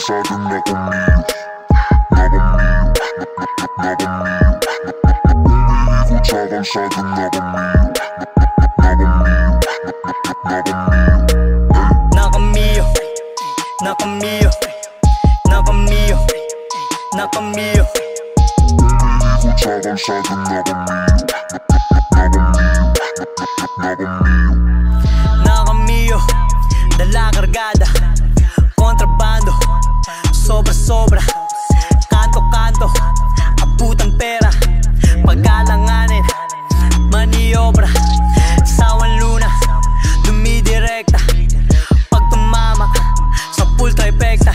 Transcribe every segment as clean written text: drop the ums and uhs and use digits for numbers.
avanzado na conmigo, na conmigo, na conmigo. Umiikot sa avanzado na conmigo, na conmigo, na conmigo. Nakamio, nakamio, nakamio, nakamio. Umiikot sa avanzado na conmigo, na conmigo, na conmigo. Nakamio, dala kargada, kontrabando, sobra-sobra, kanto-kanto, aputang pera, pagkalanganin, maniobra, sawan luna, dumidirekta, pag tumamak, sa full trifecta,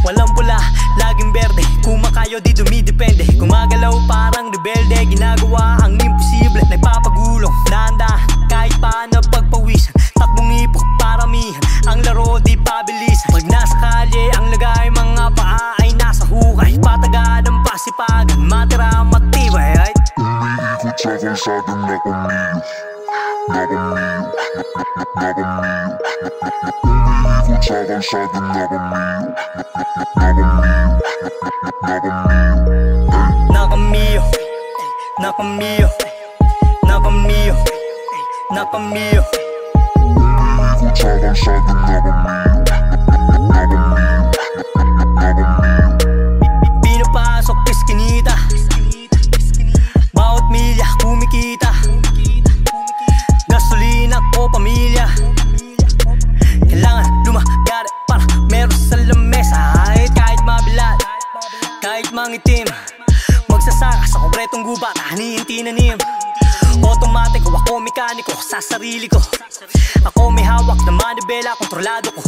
walang pula, laging berde, kumakayo di dumidepende, gumagalaw parang rebelde, ginagawa ang imposible, nagpapagulong, nanda, kahit paano pagpawisan, takbong ipok, paramihan, ang laro di pabilisan, pag nasa kalye, ang lagay, mga paa ay nasa hukay, patagaan ng pasipagan, matira matibay, ay Umiikot sa avanzado na conmigo, na conmigo, na conmigo. Umiikot sa avanzado na conmigo, na conmigo, na conmigo. nakamio, nakamio, nakamio, nakamio. Umiikot sa avanzado na conmigo, na conmigo, na conmigo. Pinapasok piskinita, bawat milya kumikita, gasolina ko pamilya, kailangan lumagari para meron sa lamesa. Kahit mabilat, kahit mangitim, magsasaka sa kompletong gubat, hinihinti-nanim. Automatic, ako mekaniko sa sarili ko. Ako may hawak na manibela, kontrolado ko.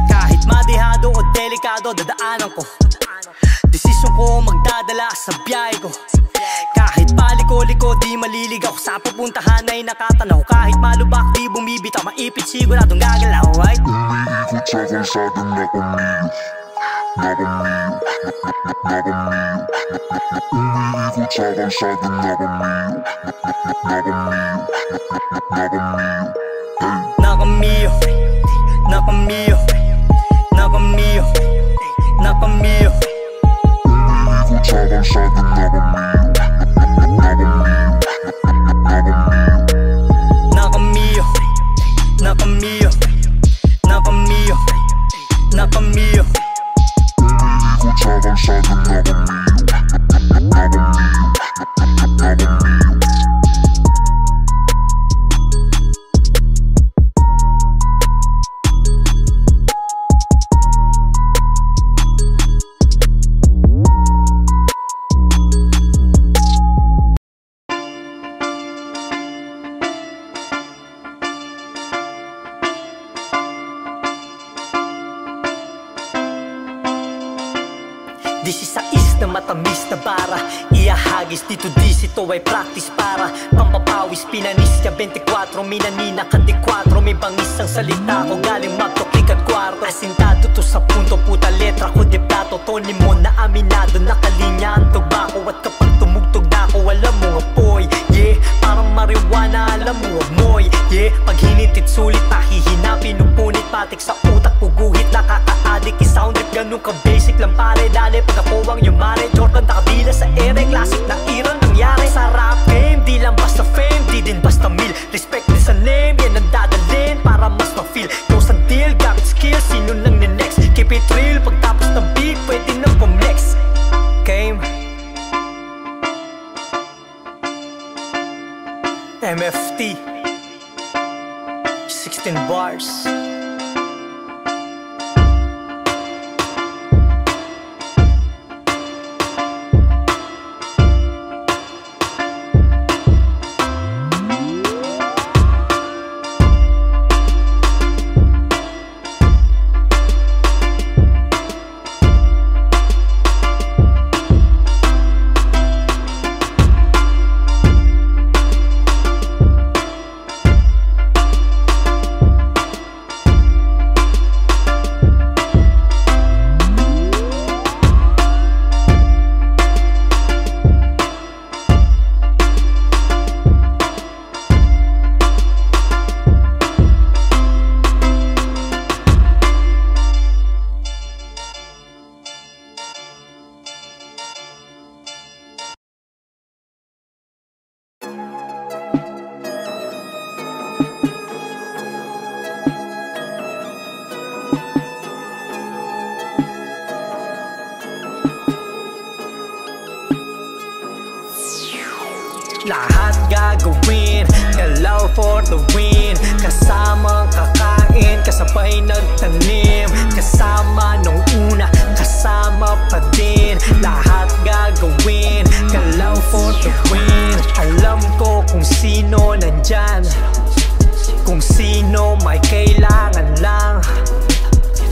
Kahit madihado o delikado, dadaanan ko. Desisyon ko magdadala sa biyahe ko. Kahit paliko-liko, di maliligaw. Sa pupuntahan ay nakatanaw. Kahit malubak, di bumibitaw. Maipit siguradong gagalaw, right? Umiikot sa avanzado na conmigo, na conmigo, na conmigo. Umiikot sa avanzado na conmigo, na conmigo, na conmigo. Nakamio, nakamio, nakamio, nakamio. Umiikot sa avanzado na conmigo, na conmigo, na conmigo. Nakamio, nakamio, nakamio, nakamio. Umiikot sa avanzado na conmigo, na conmigo, na conmigo. Disisais na matamis na bara, iahagis dito ito ay practice para pampapawis, pinanis ka 24, minanina ka di 4. May bangis ang salita ko, galing magtoklik at kwarto. Asintado to sa punto, puta letra ko di plato. Tony mo na aminado, nakalinya ang tugbako. At kapag tumugtog na ako, alam mo apoy, yeah, parang marijuana, alam mo amoy, yeah. Pag hinitit sulit, nahihina, pinupunit, patik sa utak, puguhit, nakaka-addict, i-sound trip, ganun ka basic lang pare. Dali pag ako ang yumari, Jordan nakabila sa ere, classic na era nangyari sa rap game. Di lang basta fame, di din basta meal. Respect din sa name, yan ang dadalhin para mas ma-feel. Close ang deal, gamit skill, sino lang na next. Keep it real, pagtapos ng beat, pwede na pumlex. Game MFT 16 bars. lahat gagawin. Galaw for the win, kasamang kakain, kasabay nagtanim. Kasama nung una, kasama pa din. Lahat gagawin, galaw for the win. Alam ko kung sino nandyan, kung sino may kailangan lang,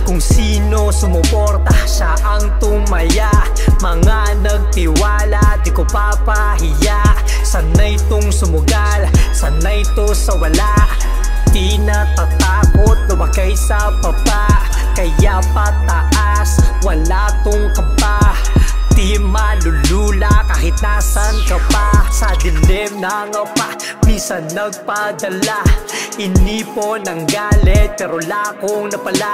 kung sino sumuporta, siya ang tumaya. Mga nagtiwala, di ko papahiya. Sanay tong sumugal, sanay to sa wala. Di natatakot, lumakay sa baba. Kaya pataas, wala tong kaba. Di malulula kahit nasan ka pa. Sa dilim ng pa, minsan nagpadala. Inipon ng galit, pero lakong napala.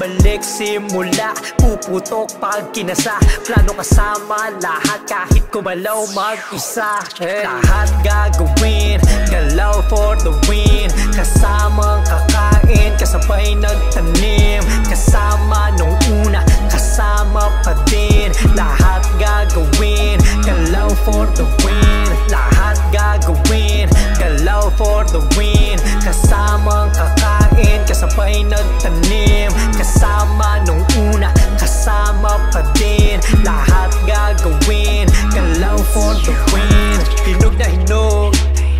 Balik simula, puputok pag kinasa. Plano kasama lahat kahit kumalaw mag-isa. Lahat gagawin, galaw for the win. Kasamang kakain, kasabay nagtanim. Kasama nung una, kasama pa din. Lahat gagawin, galaw for the win. Lahat gagawin, galaw for the win. Kasamang kakain, kasabay nagtanim. Kasama nung una, kasama pa din. Lahat gagawin, galaw for the win. Hinog na hinog,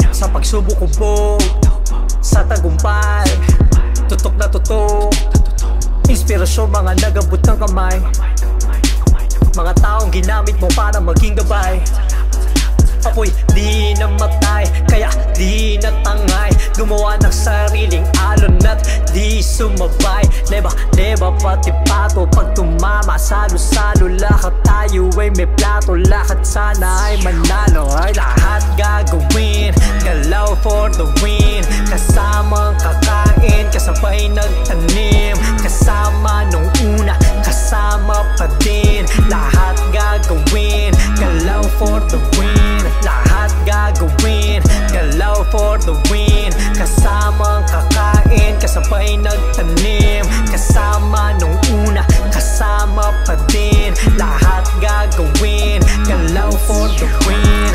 sa pagsubok-ubog, sa tagumpay, tutok na tutok. Inspirasyon, mga nagabot ng kamay, mga taong ginamit mo para maging gabay. Apoy di namatay, kaya di natangay. Gumawa ng sariling alon at di sumabay. Leba pati pato, pag tumama salo-salo. Lahat tayo ay may plato, lahat sana ay manalo. Ay lahat gagawin, galaw for the win. Kasamang kakain, kasabay nagtanim. Kasama nung una, kasama pa din. Lahat gagawin, galaw for the win. Lahat gagawin, galaw for the win. Kasamang kakain, kasabay nagtanim. Kasama nung una, kasama pa din. Lahat gagawin, galaw for the win.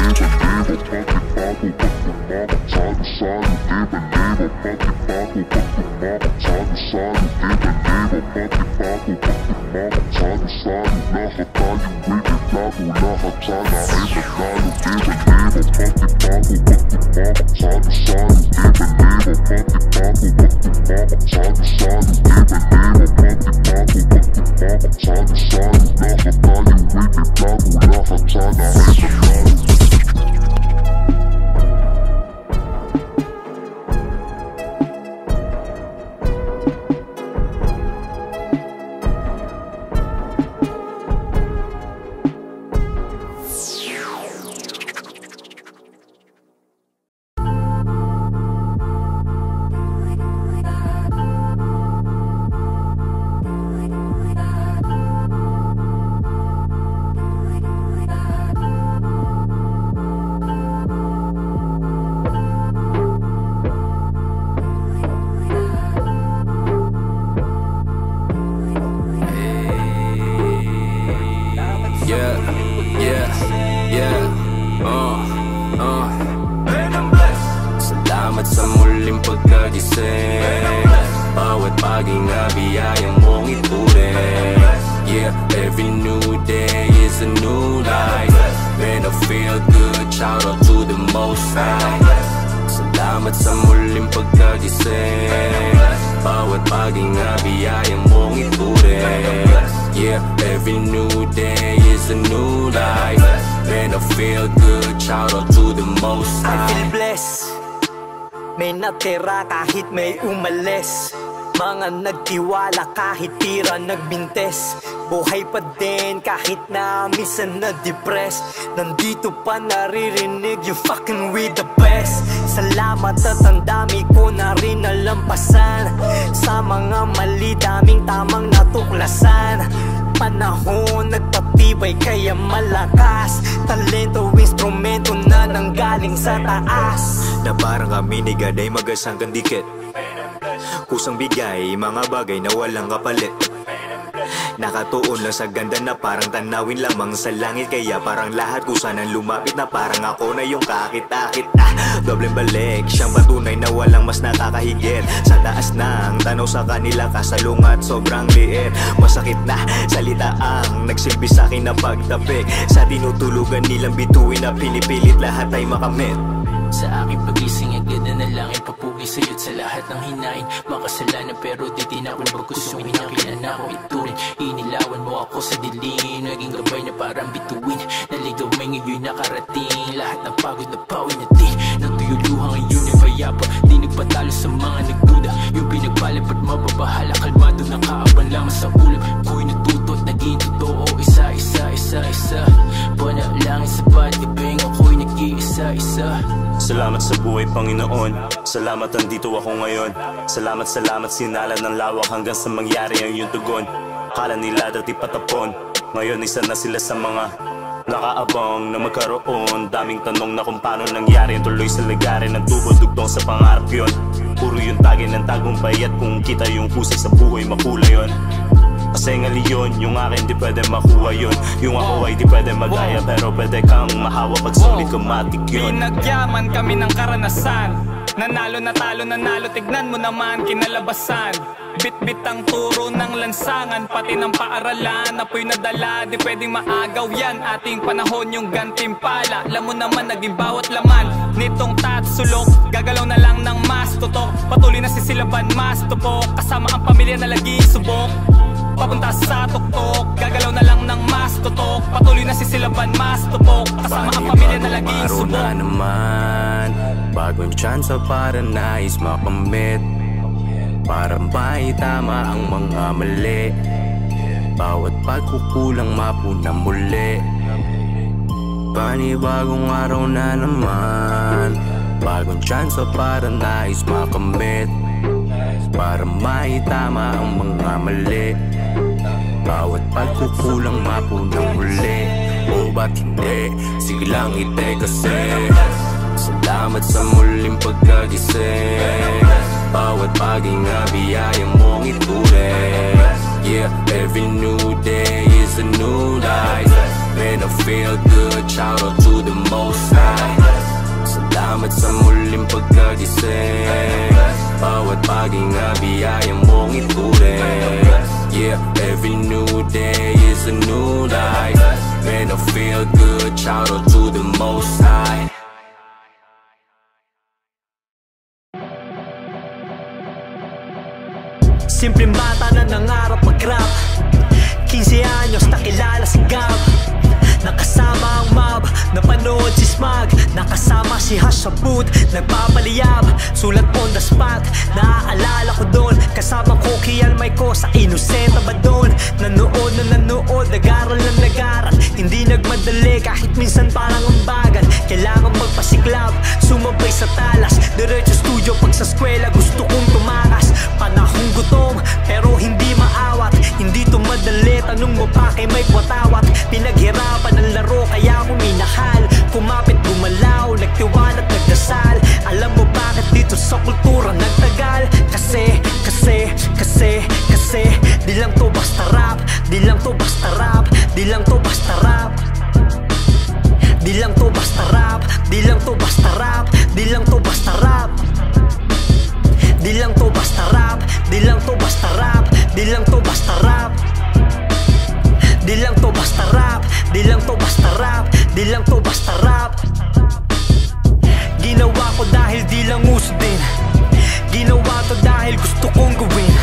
Salamat sa muling pagkagising. Bawat paghinga biyayang mong ituring. Yeah, every new day is a new life. Man, I feel good, shout out to the Most High. Salamat sa muling pagkagising. Bawat paghinga biyayang mong ituring. Yeah, every new day is a new life. Man, I feel good, shout out to the Most High. I feel blessed, may natira kahit may umalis. Mga nagtiwala kahit tira nagbintes. Buhay pa din kahit na minsan na-depress. Nandito pa naririnig you fucking with the best. Salamat at ang dami ko na rin nalampasan. Sa mga mali daming tamang natuklasan. Panahon nagpatibay kaya malakas. Talento, instrumento na nanggaling sa taas. Na parang kami ni God ay magasanggang dikit. Kusang bigay, mga bagay na walang kapalit. Nakatuon lang sa ganda na parang tanawin lamang sa langit. Kaya parang lahat kusa nang lumapit na parang ako na yung kakit-akit. Dobleng balik, siyang patunay na walang mas nakakahigit. Sa taas ng tanaw sa kanila kasalungat sobrang liit. Masakit na salita ang nagsilbi sa'kin na pagtapik. Sa tinutulugan nilang bituin na pinipilit lahat ay makamit. Sa aking pagising agad na nalangin, papugi sa'yo't sa lahat ng hinain. Makasalanan pero di tinakon, bagkus yung hinakilan ako iturin. Inilawan mo ako sa dilim, naging gabay na parang bituin. Naligaw may ngayon nakarating, lahat ng pagod na pawin na di natuyuluhan ngayon ay payapa, di nagpatalo sa mga nagduda. Yung pinagpalit ba't mababahala, kalmado nakaaban lamang sa ulam. Ko'y natuto't naging totoo, isa-isa. Panalangin sa patibing, ako'y nag-iisa-isa. Salamat sa buhay, Panginoon. Salamat andito ako ngayon. Salamat sinala ng lawak hanggang sa mangyari ang iyong tugon. Kala nila dati patapon, ngayon isa na sila sa mga nakaabang na magkaroon. Daming tanong na kung paano nangyari, tuloy sa lagarin ng tubo, dugtong sa pangarap yun. Puro yung tagi ng tagumpay at kung kita yung husay sa buhay, makulay yun. Kasi nga leon, yung akin di pwede makuha yun. Yung ako ay di pwede magaya, pero pwede kang mahawa pag sulit kumatik yun. Pinagyaman kami ng karanasan, nanalo natalo nanalo, tignan mo naman kinalabasan. Bit-bit ang turo ng lansangan, pati ng paaralan, apoy nadala, di pwedeng maagaw yan. Ating panahon yung gantimpala, alam mo naman naging bawat laman nitong tatsulok, gagalaw na lang ng mas tutok. Patuloy na sisilaban mas tupok, kasama ang pamilya na lagi subok. Papunta sa tuktok, gagalaw na lang ng mas tutok. Patuloy na sisilaban mas tupok, kasama ang pamilya na lagi subok. Na naman, bagong chance para nais makamit, para maitama ang mga mali. Bawat pagkukulang mapuna muli. Panibagong araw na naman, bagong chance para nais makamit, para maitama ang mga mali. Bawat pagkukulang mapunang muli. O ba't hindi? Sige lang ite kasi. Salamat sa muling pagkagising. Bawat paginga biyaya mong ituloy. Yeah, every new day is a new life. Man, I feel good, shout out to the Most High. Salamat sa muling pagkagising. Bawat paginga biyaya mong ituloy. Yeah, every new day is a new life. Man, I feel good, shout out to the Most High. Simpleng bata na nangarap mag-rap, 15 anyos nakilala si Gab. Nakasama ang mob, napanood si Smug, nakasama si Hash sa booth, nagpapaliyab, sulat on the spot. Naaalala ko doon, kasama ko Kialmay ko sa Inosenta ba doon. Nanood na nanood, nag-aral na nag-aral, hindi nagmadali kahit minsan parang ambagan. Kailangan magpasiklab, sumabay sa talas, diretso studio pag sa eskwela gusto kong tumakas. Panahong gutom, pero hindi maawat, hindi to madali, tanong mo pa kay Mike Watawat. Pinaghirapan ng laro kaya ako minahal, kumapit gumalaw, nagtiwala at nagdasal. Alam mo bakit dito sa kultura nagtagal? Kasi di lang to basta rap, di lang to basta rap, di lang to basta rap, di lang to basta rap, di lang to basta rap, di lang to basta rap, di lang to basta rap, di lang to basta rap, di lang to basta rap, di lang to basta rap, di lang to basta rap, di lang to basta rap. Ginawa ko dahil di lang uso din, ginawa to dahil gusto kong gawin.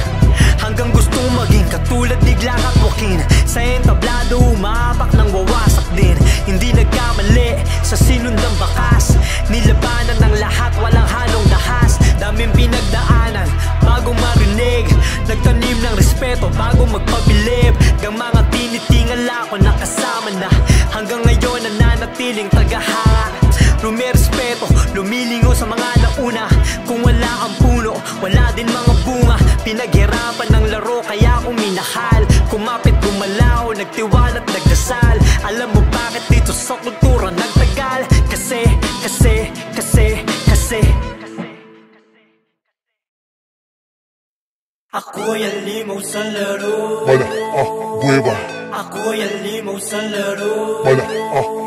Hanggang gustong maging katulad ni Glock at Joaquin. Sa entablado umapak nang wawasak din, hindi nagkamali sa sinundang bakas. Nilabanan ng lahat, walang halong dahas. Daming pinagdaanan bago marinig, nagtanim ng respeto bago magpabilib. Gang mga tinitingala ko nakasama na, hanggang ngayon nananatiling tagahanga. Rumirespeto, lumilingo sa mga nauna. Kung wala ang puno, wala din mga bunga. Pinaghirapan ng laro kaya ako minahal, kumapit gumalaw, nagtiwala at nagdasal. Alam mo bakit dito sa kultura nagtagal? Kasi Ako'y alimaw sa laro. Mala, hueva. Ako'y alimaw sa laro. Mala,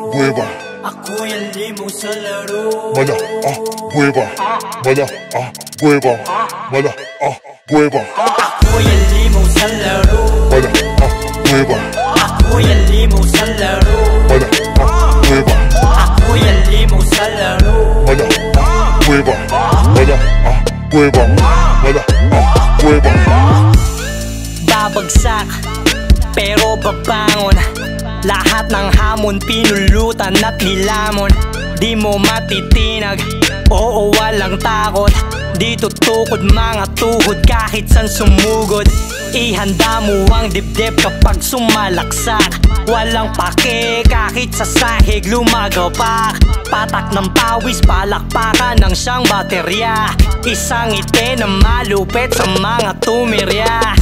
hueva. Ako'y alimaw sa laro. Mala, hueva. Mala, hueva. Mala, hueva. Ako'y alimaw sa laro. Mala, hueva. Ako'y alimaw sa laro. Mala, hueva. Ako'y alimaw sa laro. Mala, hueva. Mala, hueva. Mala, hueva. Babagsak, pero babangon. Lahat ng hamon pinulutan at nilamon. Di mo matitinag, oo walang takot. Di tutukod mga tuhod kahit san sumugod. Ihanda mo ang dibdib kapag sumalaksak. Walang pake kahit sa sahig lumagapak. Patak ng pawis, palakpakan ng siyang baterya. Isang ngiti na malupit sa mga tumirya.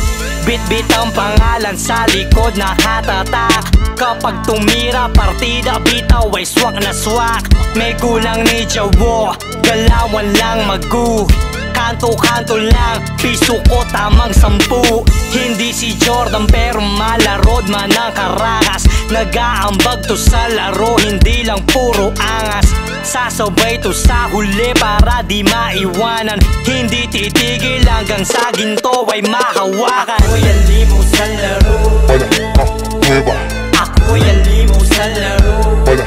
Bit-bit ang pangalan sa likod na hatatak. Kapag tumira partida, bitaw ay swak na swak. May gulang ni Jawo, galawan lang magu. Kanto-kanto lang, piso ko tamang 10. Hindi si Jordan pero malarod man ang Caracas. Nag-aambag to sa laro, hindi lang puro angas. Sasabay to sa huli para di maiwanan. Hindi titigil hanggang sa ginto ay mahawakan. Ako'y alimaw sa laro. Mala, hueva. Ako'y alimaw sa laro. Mala,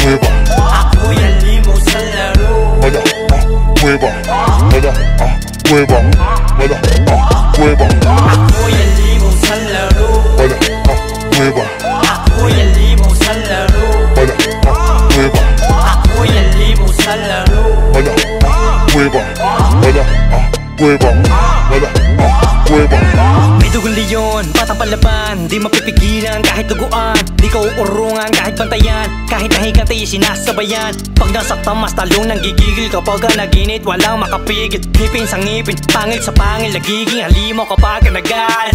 hueva. Ako'y alimaw sa laro. Mala, hueva. Mala, hueva. Mala, hueva. Ako'y alimaw sa laro. Mala, hueva. Ako'y alimaw sa laro. Mala, hueva. Ako'y alimaw sa laro. Mala, hueva. Mala, hueva. Mala, hueva. May dugong leon, batang palaban. Di mapipigilan kahit duguan. Di ka uurungan kahit bantayan. Kahit nahigantay sinasabayan. Pag nasaktan mas talong nang gigigil. Kapag naginit walang makapigil. Ngipin sa ngipin, pangil sa pangil. Nagiging halimaw kapag nagaan.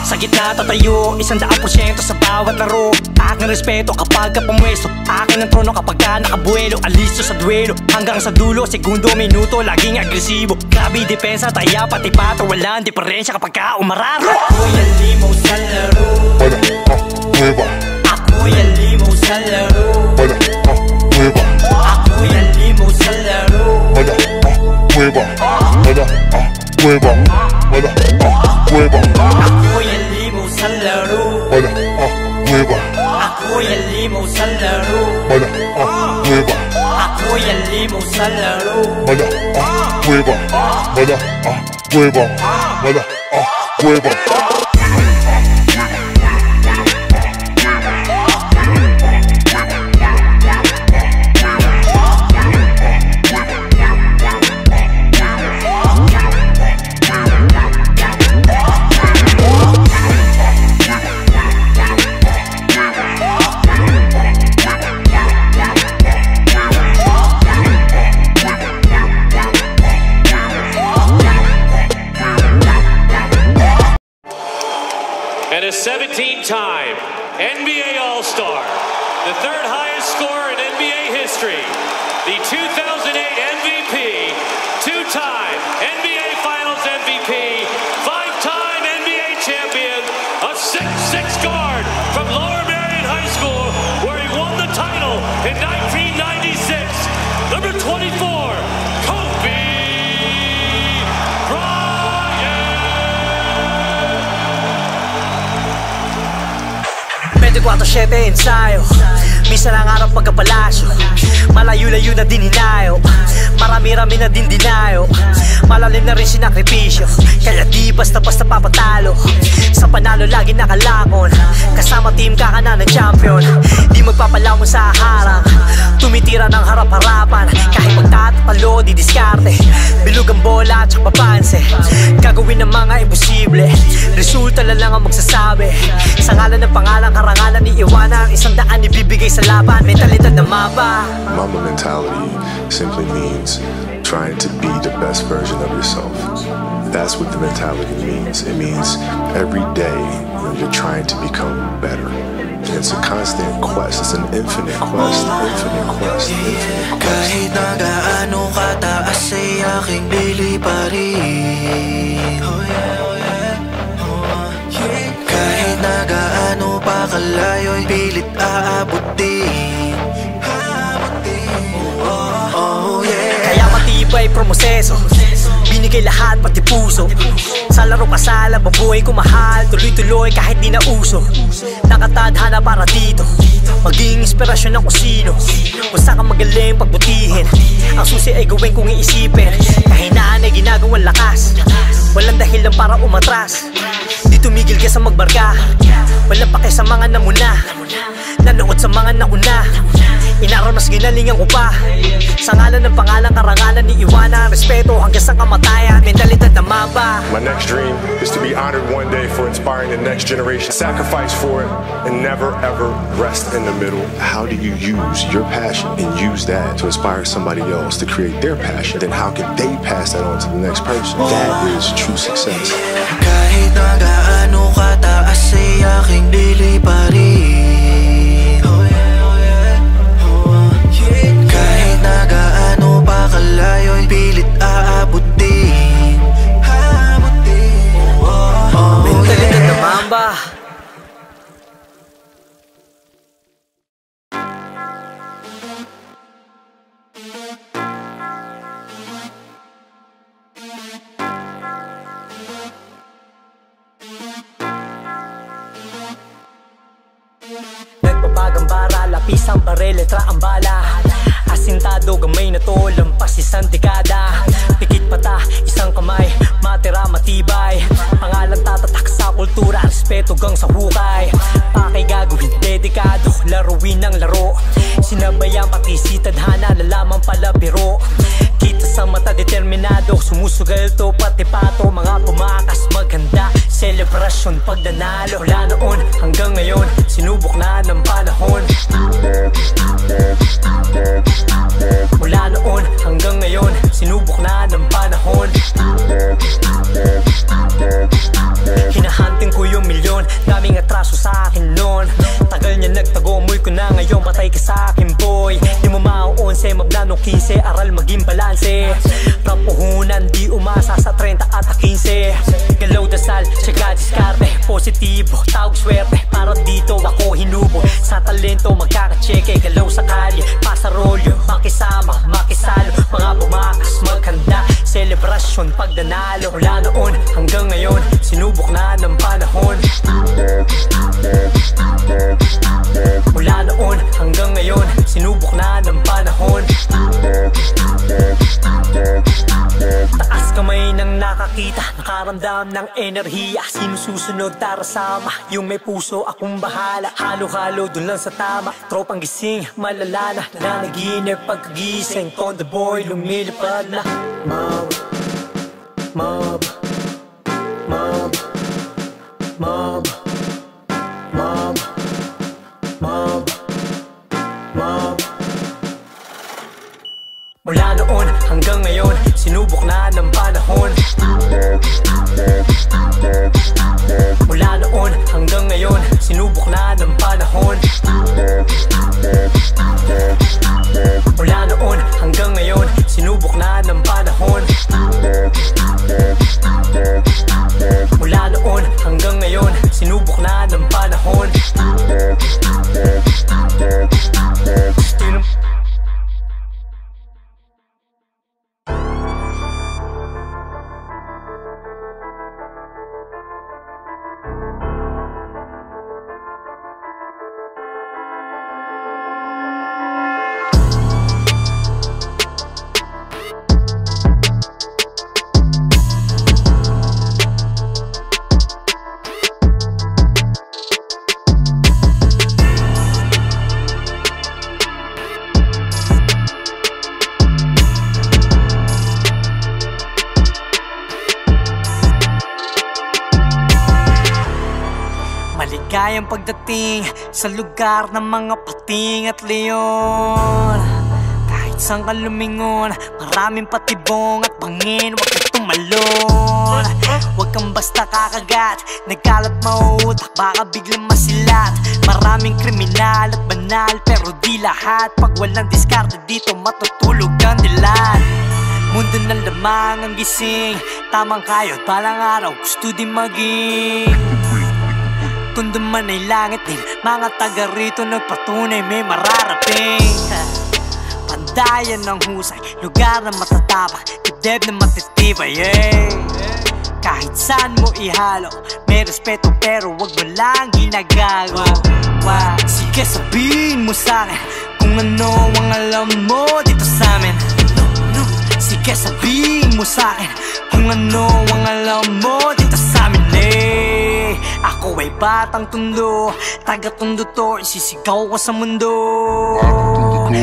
Sa gitna tatayo, 100% sa bawat laro. Aking respeto kapag ka pumwesto. Akin ang trono kapag ka nakabuelo. Alisto sa duelo, hanggang sa dulo. Segundo, minuto, laging agresibo. Grabe depensa, taya pati pato. Walang diferensya kapag ka umararo. Ako'y alimaw sa laro. Mala, hueva. Ako'y alimaw sa laro. Mala, hueva. Ako'y alimaw sa laro. Mala, hueva. Mala, hueva. Mala, hueva. Ako'y alimaw sa laro. Mala, hueva. Ako'y alimaw sa laro. Mala, hueva. Ako'y alimaw sa laro. Mala, hueva. Mala, hueva. Mala, hueva. And a 17-time NBA All-Star, the third highest scorer in NBA history, the 2008 MVP, two-time NBA Finals MVP, five-time NBA champion, a 6'6" guard from Lower Merion High School, where he won the title in 1996, number 24, Kobe Bryant. 24/7 ensayo. Minsan ang araw pagkapalasyo. Malayo-layo na din hinayo. Marami-rami na din dinayo. Malalim na rin sinakripisyo. Kaya di basta-basta papatalo. Sa panalo lagi nakalakon. Kasama team kakana ng champion. Di magpapalawon sa harang. Tumitira ng harap-harapan. Kahit pagtatalo di diskarte. Bilog ang bola at saka papanse. Gagawin ng mga imposible. Resulta na lang ang magsasabi. Sa ngalan ng pangalan, karangalan iiwanan. 100 ibibigay sa laban. Mentalidad na mapa. Mamba mentality simply means trying to be the best version of yourself. That's what the mentality means. It means every day you're trying to become better. It's a constant quest. It's an infinite quest. Infinite quest. Infinite quest. Kahit na gaano kataas ay aking liliparin. Kahit na gaano pa kalayo'y pilit aabutin. Oh yeah. Kaya matibay promoseso, binigay lahat pati puso. Sa laro kasala, babuhay ko mahal. Tuloy-tuloy kahit di na uso. Nakatadhana para dito, maging inspirasyon ng kusino. Kung saan ka magaling pagbutihin, ang susi ay gawin kong iisipin. Kahinaan ay ginagawang lakas, walang dahilan para umatras. Di tumigil ka sa magbarka, walang pake sa mga namuna. Nanood sa mga nauna, inaral mas ginalingan ko pa. Sa ngalan ng pangalan, karangalan ni Iwana, respeto hanggang sa kamatayan, mentalidad na mamba. My next dream is to be honored one day for inspiring the next generation. Sacrifice for it and never ever rest in the middle. How do you use your passion and use that to inspire somebody else to create their passion? Then how can they pass that on to the next person? That is true success. Kahit na gaano kataas ay aking liliparin. Kahit na gaano pa kalayo'y pilit aabutin. Mentalidad na mamba. Nagpapagambara, lapis ang barel, letra ang bala. Asintado, gamay na to, lampas isang dekada. Pikit mata, isang kamay, matira matibay. Pangalan tatatak sa kultura, respeto gang sa hukay. Pakay gagawin, dedikado, laruin ng laro. Sinabayan pati si tadhana, nalaman pala biro. Kita sa mata, determinado, sumusugal to pati pato. Mga pumakas, maghanda, selebrasyon pagdanalo. Mula noon hanggang ngayon, sinubok na ng panahon. Mula noon hanggang ngayon, sinubok na ng panahon. Hinahunting ko yung milyon, daming atraso sa akin noon. Tagal niya nagtagomoy ko na ngayon, patay ka sa akin boy. Di mo mauunse, magnanong 15, aral maging balanse. Prapuhunan, di umasa sa 30 at 15. Galaw dasal, tsaka diskarte, positibo, tawag swerte. Para dito ako hinubo, sa talento magkakatseke. Galaw sa kalye, pasarolyo, makisama, makisalo. Mga bumakas, maghanda, selebrasyon pagdanalo. Mula noon hanggang ngayon, sinubok na ng panahon. Mula noon hanggang ngayon, sinubok na ng panahon. Taas kamay ng nakakita, nakaramdam ng enerhiya. Sinususunod tara sama, yung may puso akong bahala. Halo-halo dun lang sa tama, tropang gising, malala na. Nanaginip pagkagising, on the boy, lumilipad na. Mob, mob, mob, mob, mob, mob, mob. Mula noon hanggang ngayon, sinubok na ng panahon. Mula noon hanggang ngayon, sinubok na ng panahon. Mula noon hanggang ngayon, sinubok na ng panahon. Mula noon hanggang ngayon, sinubok na ng panahon. Maligayang pagdating sa lugar ng mga pating at leon. Kahit saan ka lumingon, maraming patibong at bangin. Huwag kang tumalon, huwag kang basta kakagat. Nagkalat mauutak, baka biglang masilat. Maraming kriminal at banal, pero di lahat. Pag walang diskarte dito, matutulog ang dilat. Mundo ng lamang ang gising, tamang kayo't balang araw gusto din maging. Tondo man ay langit din, mga taga rito nagpatunay may mararating. Pandayan ng husay, lugar na matatapang, dibdib na matitibay, Kahit saan mo ihalo, may respeto pero wag mo lang ginagago. Sige sabihin mo sa'kin kung ano ang alam mo dito sa'min. Sige sabihin mo sa'kin kung ano ang alam mo dito sa'min. Ako ay batang tondo, taga-tondo to, isisigaw ko sa mundo.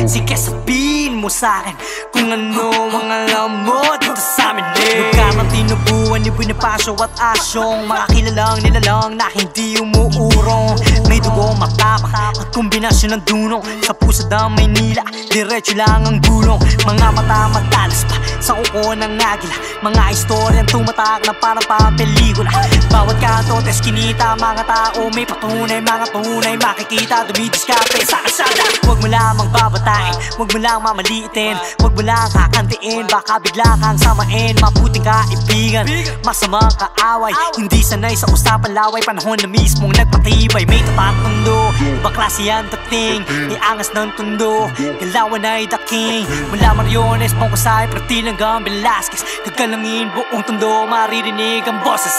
Sige sabihin mo sa'kin kung ano ang alam mo dito sa'min. Lugar ng tinubuan ni Bonifacio at Asyong, mga kilalang nilalang na hindi umuurong. May dugo matapang at kombinasyon ng dunong, sa pusad ng Maynila, diretso lang ang gulong. Mga mata matalas pa sa kuko ng agila, mga istoryang tumatak na parang papelikula. Bawat kanto, teskinita, mga tao may patunay, mga tunay makikita, dumidiskarte sa kalsada. Huwag mo lamang babatain, huwag mo lang mamaliitin, huwag mo lang kakantiin, baka bigla kang samain. Mabuting kaibigan, masamang kaaway, hindi sanay sa usapan laway, panahon na mismong nagpatibay. May tatak tondo, ibang klase yan dating, iangas ng tondo, galawan ay daking. Mula Mariones, Pangkasay, Pratil hanggang Velasquez, gagalangin buong tondo, maririnig ang boses.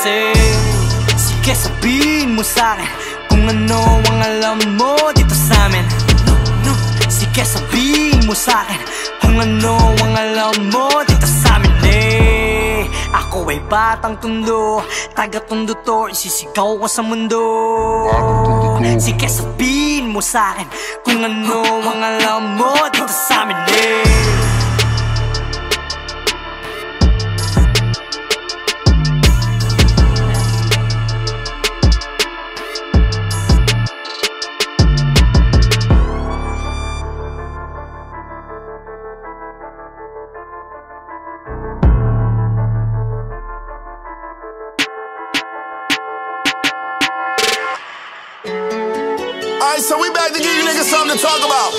Sige sabihin mo sa'kin kung ano ang alam mo dito sa'min. Sige sabihin mo sa'kin kung ano ang alam mo dito sa'min. Ako ay batang tondo, taga-tondo to, isisigaw ko sa mundo. Sige sabihin mo sa'kin kung ano ang alam mo dito sa'min. Alright, so we back to give you niggas something to talk about.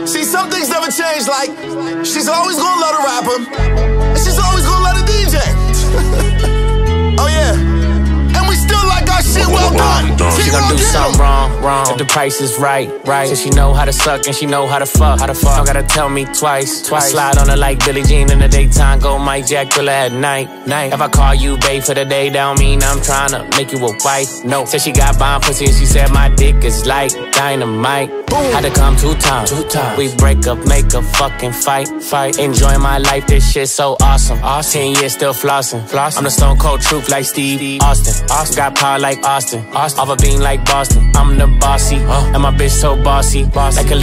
See, some things never change, like she's always gonna love the rapper, and she's always gonna love the DJ. Oh yeah, and we still like our shit well done. She gon' do something wrong, if the price is right. So she know how to suck and she know how to fuck. Don't gotta tell me twice. I slide on her like Billie Jean in the daytime, go Mike Jack Thriller at night. If I call you babe for the day, don't mean I'm tryna make you a wife. No, said she got bomb pussy and she said my dick is like dynamite. Had to come two times. We break up, make a fucking fight. Enjoy my life, this shit so awesome. 10 years still flossing. I'm the stone cold truth like Steve Austin. Got power like Austin. Off a beam like Boston. I'm the bossy, and my bitch so bossy. Like a